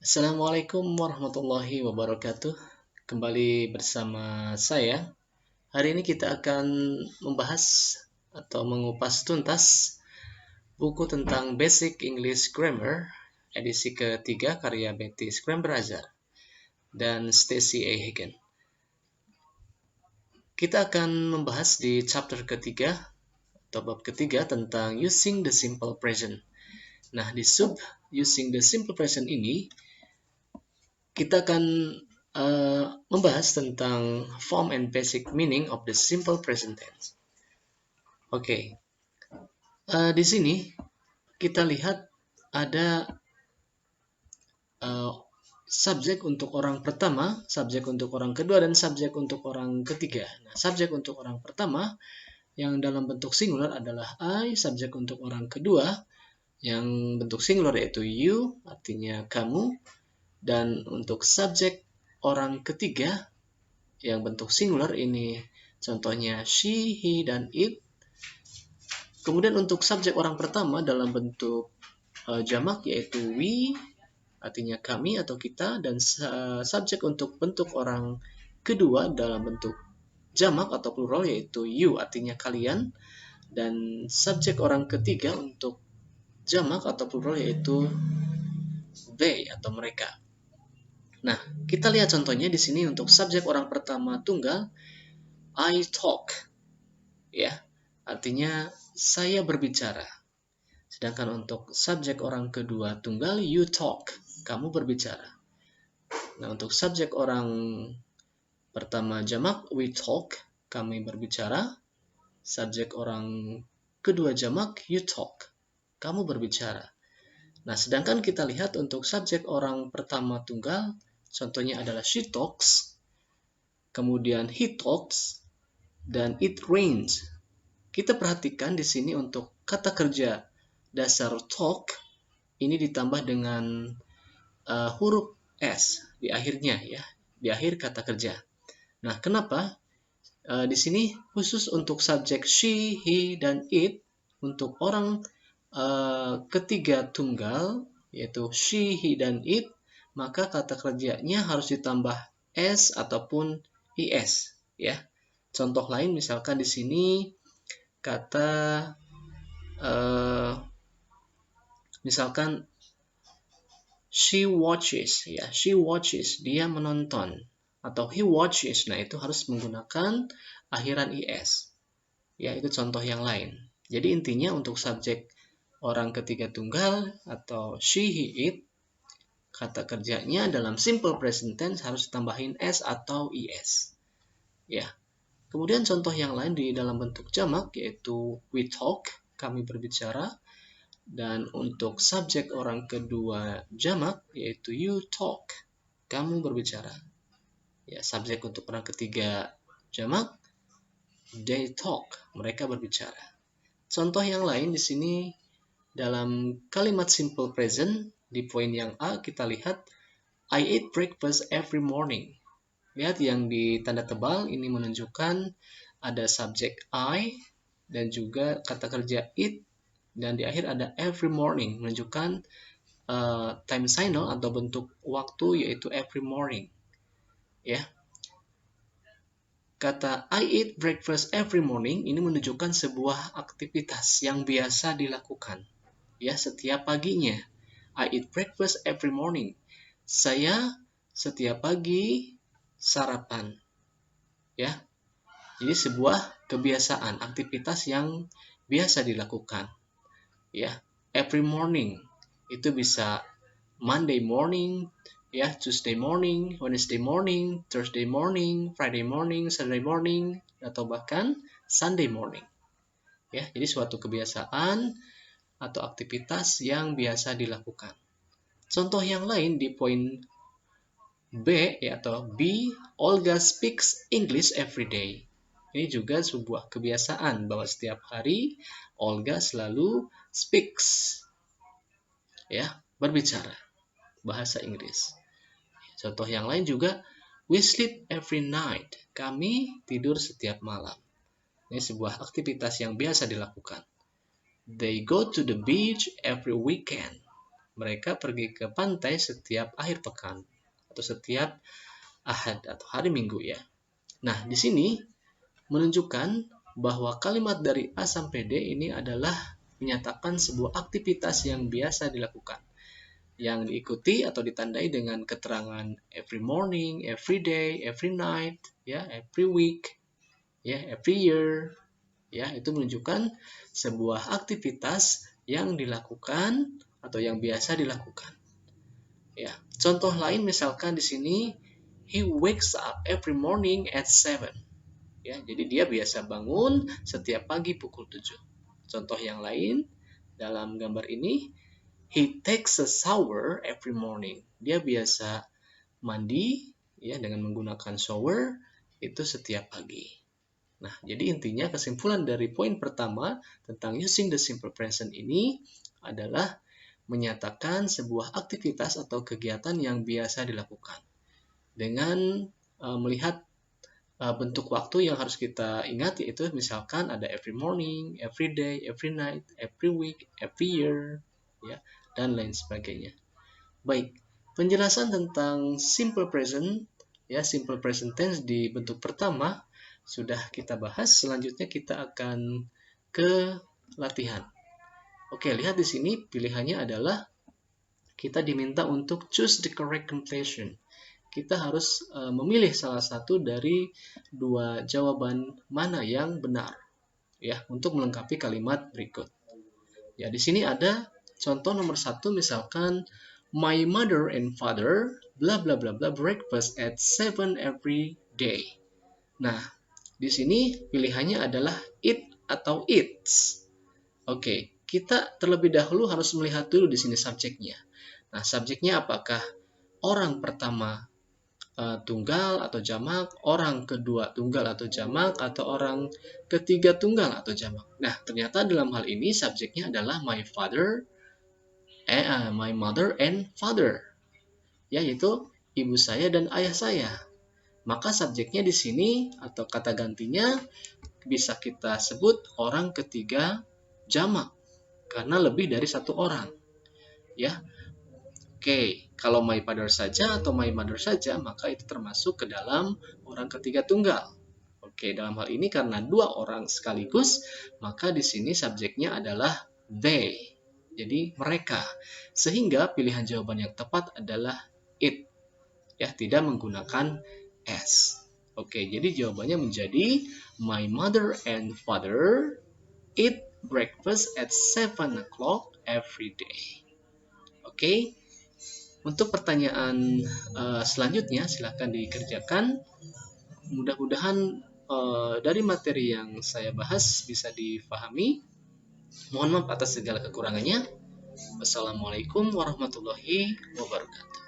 Assalamualaikum warahmatullahi wabarakatuh. Kembali bersama saya. Hari ini kita akan membahas atau mengupas tuntas buku tentang Basic English Grammar edisi ketiga karya Betty Scrambrazer dan Stacey A. Hagen. Kita akan membahas di chapter ketiga atau bab ketiga tentang Using the Simple Present. Nah, di sub Using the Simple Present ini kita akan membahas tentang form and basic meaning of the simple present tense. Oke, di sini kita lihat ada subjek untuk orang pertama, subjek untuk orang kedua, dan subjek untuk orang ketiga. Nah, subjek untuk orang pertama yang dalam bentuk singular adalah I, subjek untuk orang kedua yang bentuk singular yaitu you, artinya kamu, dan untuk subjek orang ketiga yang bentuk singular ini contohnya she, he, dan it. Kemudian untuk subjek orang pertama dalam bentuk jamak yaitu we, artinya kami atau kita, dan subjek untuk bentuk orang kedua dalam bentuk jamak atau plural yaitu you, artinya kalian, dan subjek orang ketiga untuk jamak atau plural yaitu they atau mereka. Nah, kita lihat contohnya di sini untuk subjek orang pertama tunggal I talk, ya, artinya saya berbicara. Sedangkan untuk subjek orang kedua tunggal you talk, kamu berbicara. Nah, untuk subjek orang pertama jamak we talk, kami berbicara. Subjek orang kedua jamak you talk, kamu berbicara. Nah, sedangkan kita lihat untuk subjek orang pertama tunggal, contohnya adalah she talks, kemudian he talks, dan it rains. Kita perhatikan di sini untuk kata kerja dasar talk ini ditambah dengan huruf s di akhirnya, ya, di akhir kata kerja. Nah, kenapa? Di sini khusus untuk subjek she, he, dan it untuk orang ketiga tunggal yaitu she, he, dan it, maka kata kerjanya harus ditambah s ataupun is, ya. Contoh lain misalkan di sini kata misalkan she watches, ya, she watches, dia menonton, atau he watches. Nah, itu harus menggunakan akhiran is. Ya, itu contoh yang lain. Jadi intinya untuk subjek orang ketiga tunggal atau she, he, it, kata kerjanya dalam simple present tense harus ditambahin s atau is. Ya. Kemudian contoh yang lain di dalam bentuk jamak yaitu we talk, kami berbicara, dan untuk subjek orang kedua jamak yaitu you talk, kamu berbicara. Ya, subjek untuk orang ketiga jamak they talk, mereka berbicara. Contoh yang lain di sini dalam kalimat simple present di poin yang A kita lihat I eat breakfast every morning. Lihat yang di tanda tebal ini menunjukkan ada subjek I dan juga kata kerja it, dan di akhir ada every morning menunjukkan time signal atau bentuk waktu yaitu every morning. Ya. Kata I eat breakfast every morning ini menunjukkan sebuah aktivitas yang biasa dilakukan, ya, setiap paginya. I eat breakfast every morning. Saya setiap pagi sarapan, ya. Jadi sebuah kebiasaan, aktivitas yang biasa dilakukan, ya. Every morning itu bisa Monday morning, ya, Tuesday morning, Wednesday morning, Thursday morning, Friday morning, Saturday morning, atau bahkan Sunday morning. Ya, jadi suatu kebiasaan atau aktivitas yang biasa dilakukan. Contoh yang lain di poin B atau B, Olga speaks English every day. Ini juga sebuah kebiasaan bahwa setiap hari Olga selalu speaks, ya, berbicara bahasa Inggris. Contoh yang lain juga we sleep every night. Kami tidur setiap malam. Ini sebuah aktivitas yang biasa dilakukan. They go to the beach every weekend. Mereka pergi ke pantai setiap akhir pekan atau setiap Ahad atau hari Minggu ya. Nah, di sini menunjukkan bahwa kalimat dari A sampai D ini adalah menyatakan sebuah aktivitas yang biasa dilakukan, yang diikuti atau ditandai dengan keterangan every morning, every day, every night, ya, every week, ya, every year, ya, itu menunjukkan sebuah aktivitas yang dilakukan atau yang biasa dilakukan. Ya, contoh lain misalkan di sini he wakes up every morning at 7. Ya, jadi dia biasa bangun setiap pagi pukul 7. Contoh yang lain dalam gambar ini, he takes a shower every morning. Dia biasa mandi ya dengan menggunakan shower itu setiap pagi. Nah, jadi intinya kesimpulan dari poin pertama tentang using the simple present ini adalah menyatakan sebuah aktivitas atau kegiatan yang biasa dilakukan. Dengan melihat bentuk waktu yang harus kita ingat, yaitu misalkan ada every morning, every day, every night, every week, every year, ya, dan lain sebagainya. Baik, penjelasan tentang simple present, ya, simple present tense di bentuk pertama sudah kita bahas. Selanjutnya kita akan ke latihan. Oke, lihat di sini pilihannya adalah kita diminta untuk choose the correct completion. Kita harus memilih salah satu dari dua jawaban mana yang benar ya untuk melengkapi kalimat berikut. Ya, di sini ada contoh nomor 1 misalkan my mother and father bla bla bla bla breakfast at 7 every day. Nah, di sini pilihannya adalah it atau its. Oke, kita terlebih dahulu harus melihat dulu di sini subjeknya. Nah, subjeknya apakah orang pertama tunggal atau jamak, orang kedua tunggal atau jamak, atau orang ketiga tunggal atau jamak. Nah, ternyata dalam hal ini subjeknya adalah my mother and father, yaitu ibu saya dan ayah saya. Maka subjeknya di sini atau kata gantinya bisa kita sebut orang ketiga jamak karena lebih dari satu orang. Ya. Oke, kalau my father saja atau my mother saja, maka itu termasuk ke dalam orang ketiga tunggal. Oke, dalam hal ini karena dua orang sekaligus, maka di sini subjeknya adalah they. Jadi mereka. Sehingga pilihan jawaban yang tepat adalah it. Ya, tidak menggunakan s. Oke, jadi jawabannya menjadi my mother and father eat breakfast at 7 o'clock every day. Oke. Untuk pertanyaan selanjutnya silahkan dikerjakan. Mudah-mudahan dari materi yang saya bahas bisa difahami. Mohon maaf atas segala kekurangannya. Wassalamualaikum warahmatullahi wabarakatuh.